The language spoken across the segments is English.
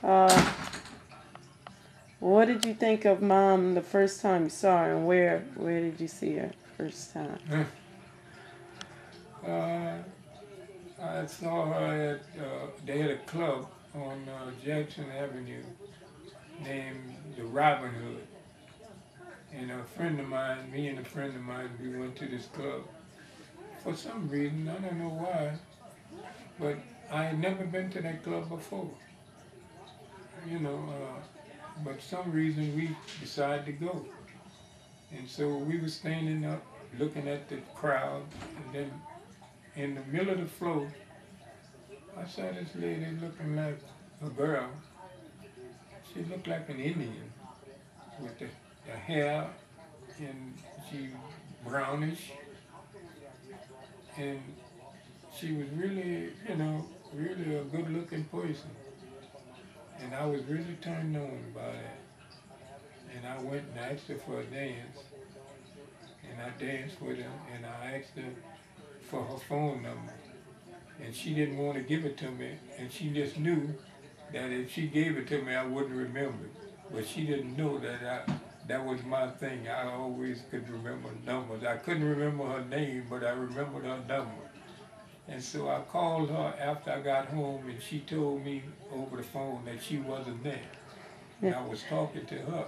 Uh, what did you think of Mom the first time you saw her, and where did you see her first time? uh, I saw her at, they had a club on Jackson Avenue named the Robin Hood. And a friend of mine, me and a friend of mine, we went to this club. For some reason, I don't know why, but I had never been to that club before. You know, but some reason we decided to go. And so we were standing up looking at the crowd, and then in the middle of the floor, I saw this lady looking like a girl. She looked like an Indian with the hair, and she brownish, and she was really, really a good looking person. And I was really turned on by that. And I went and asked her for a dance, and I danced with her, and I asked her for her phone number. And she didn't want to give it to me, and she just knew that if she gave it to me, I wouldn't remember it. But she didn't know that was my thing. I always could remember numbers. I couldn't remember her name, but I remembered her number. And so I called her after I got home, and she told me over the phone that she wasn't there. And Yeah. I was talking to her.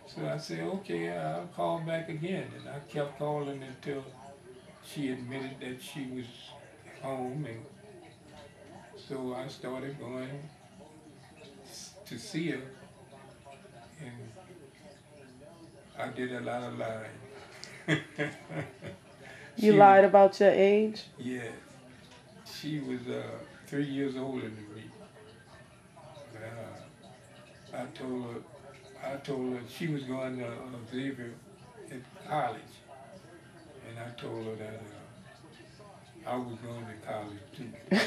So I said, okay, I'll call back again. And I kept calling until she admitted that she was home. And so I started going to see her. And I did a lot of lying. You She was, lied about your age? yeah, she was 3 years older than me. I told her she was going to Xavier at college, and I told her that I was going to college too. And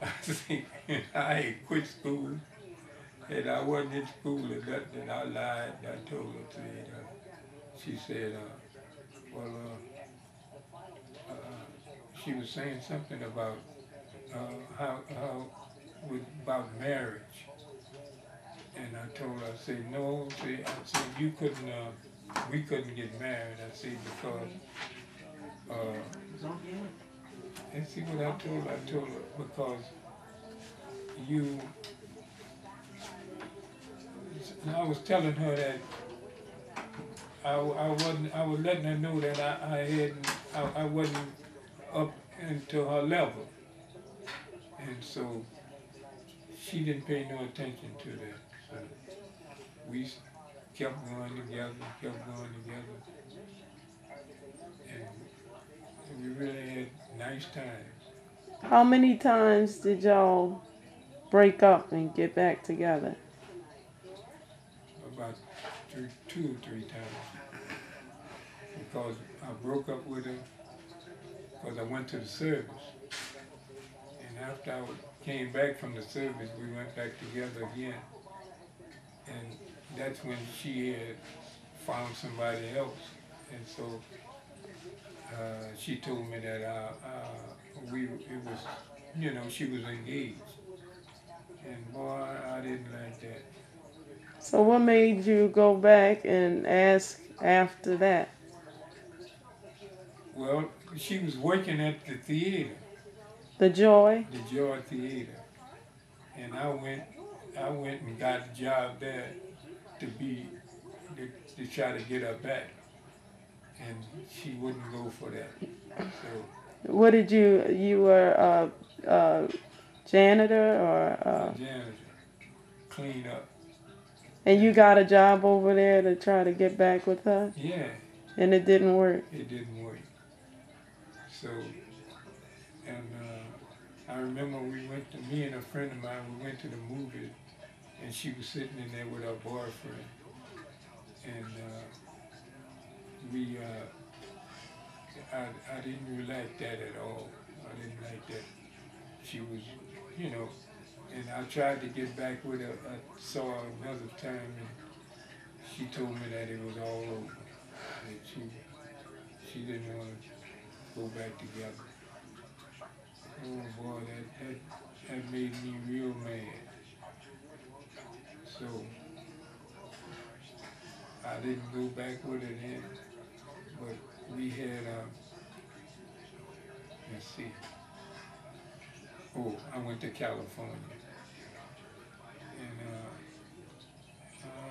I think I had quit school, and I wasn't in school or nothing. And I lied. And I told her, she said, well, she was saying something about how about marriage. And I told her, I said, no, I said, we couldn't get married. I said, because, and see what I told her? I told her, because you, I was telling her that I was letting her know that I wasn't up into her level. And so she didn't pay no attention to that. So we kept going together, kept going together, and we really had nice times. How many times did y'all break up and get back together? About 2 or 3 times, because I broke up with her because I went to the service, and after I came back from the service, we went back together again, and that's when she had found somebody else, and so she told me that it was, she was engaged, and boy, I didn't like that. So what made you go back and ask after that? Well, she was working at the theater, The joy? the Joy Theater, and I went and got a job there to be to try to get her back, and she wouldn't go for that. So What did you were a janitor or a janitor, clean up, and you and got a job over there to try to get back with her, yeah, and it didn't work. it didn't work. So and I remember me and a friend of mine, we went to the movies, and she was sitting in there with her boyfriend, and we I didn't really like that at all. I didn't like that. She was, you know, and I tried to get back with her. I saw her another time, and she told me that it was all over. That she didn't want to go back together. Oh boy, that made me real mad. I didn't go back with it in, but we had, let's see, oh, I went to California, and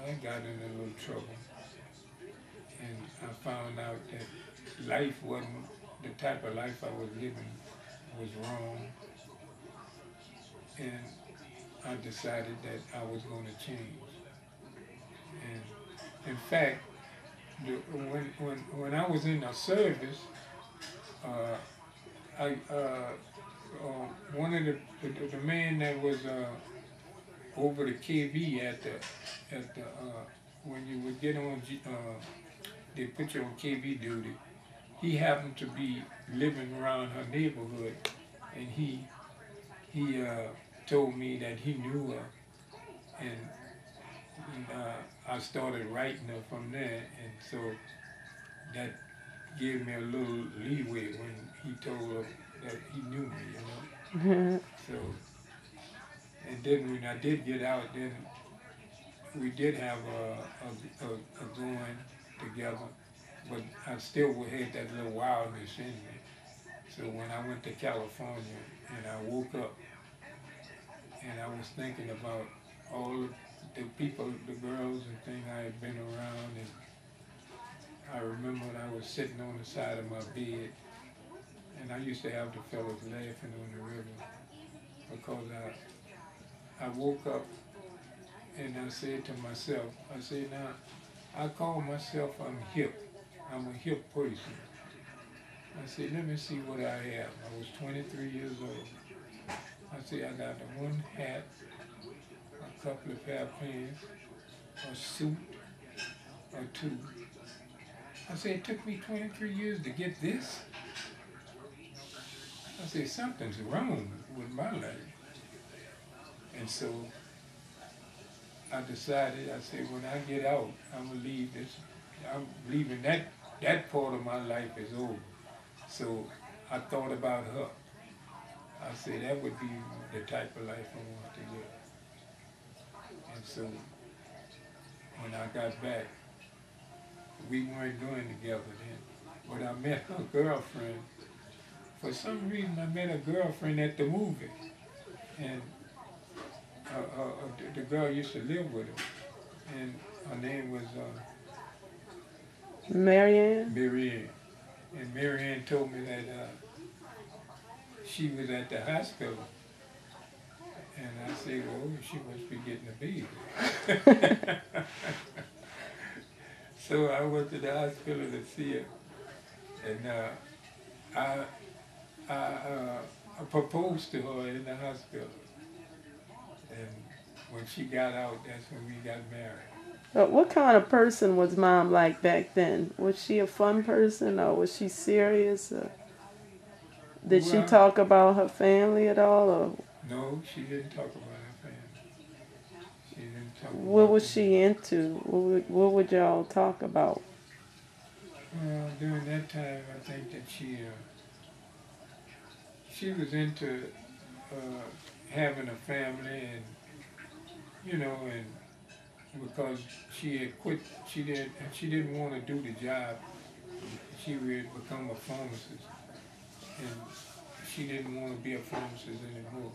I got in a little trouble, and I found out that life wasn't, the type of life I was living was wrong, and I decided that I was going to change. And in fact, when I was in the service, uh, one of the man that was over the KV at the when you would get on they put you on KV duty. He happened to be living around her neighborhood, and he told me that he knew her, and I started writing her from there, and so that gave me a little leeway when he told her that he knew me, you know. So, and then when I did get out, then we did have a going together, but I still had that little wildness in me. So when I went to California and I woke up and I was thinking about all the people, the girls and things I had been around, and I remember when I was sitting on the side of my bed, and I used to have the fellas laughing on the river because I woke up and I said to myself, I said, now, I call myself I'm hip. I'm a hip person. I said, let me see what I have. I was 23 years old. I said, I got one hat, a couple of pair of pants, a suit, or two. I said, it took me 23 years to get this. I said, something's wrong with my life. And so I decided, I said, when I get out, I'm gonna leave this. I'm leaving that part of my life is over. So I thought about her. I said, that would be the type of life I want to live. And so when I got back, we weren't going together then. But I met her girlfriend. For some reason, I met a girlfriend at the movie. And the girl used to live with her. And her name was Marianne? Marianne. And Marianne told me that she was at the hospital. And I said, well, she must be getting a baby. So I went to the hospital to see her. And I proposed to her in the hospital. And when she got out, that's when we got married. But what kind of person was Mom like back then? Was she a fun person, or was she serious? Or did she talk about her family at all? Or no, she didn't talk about her family. She didn't talk about what was she into? What would y'all talk about? Well, during that time, I think that she was into having a family, and you know, and because she had quit, she didn't want to do the job. She had become a pharmacist, and she didn't want to be a pharmacist anymore.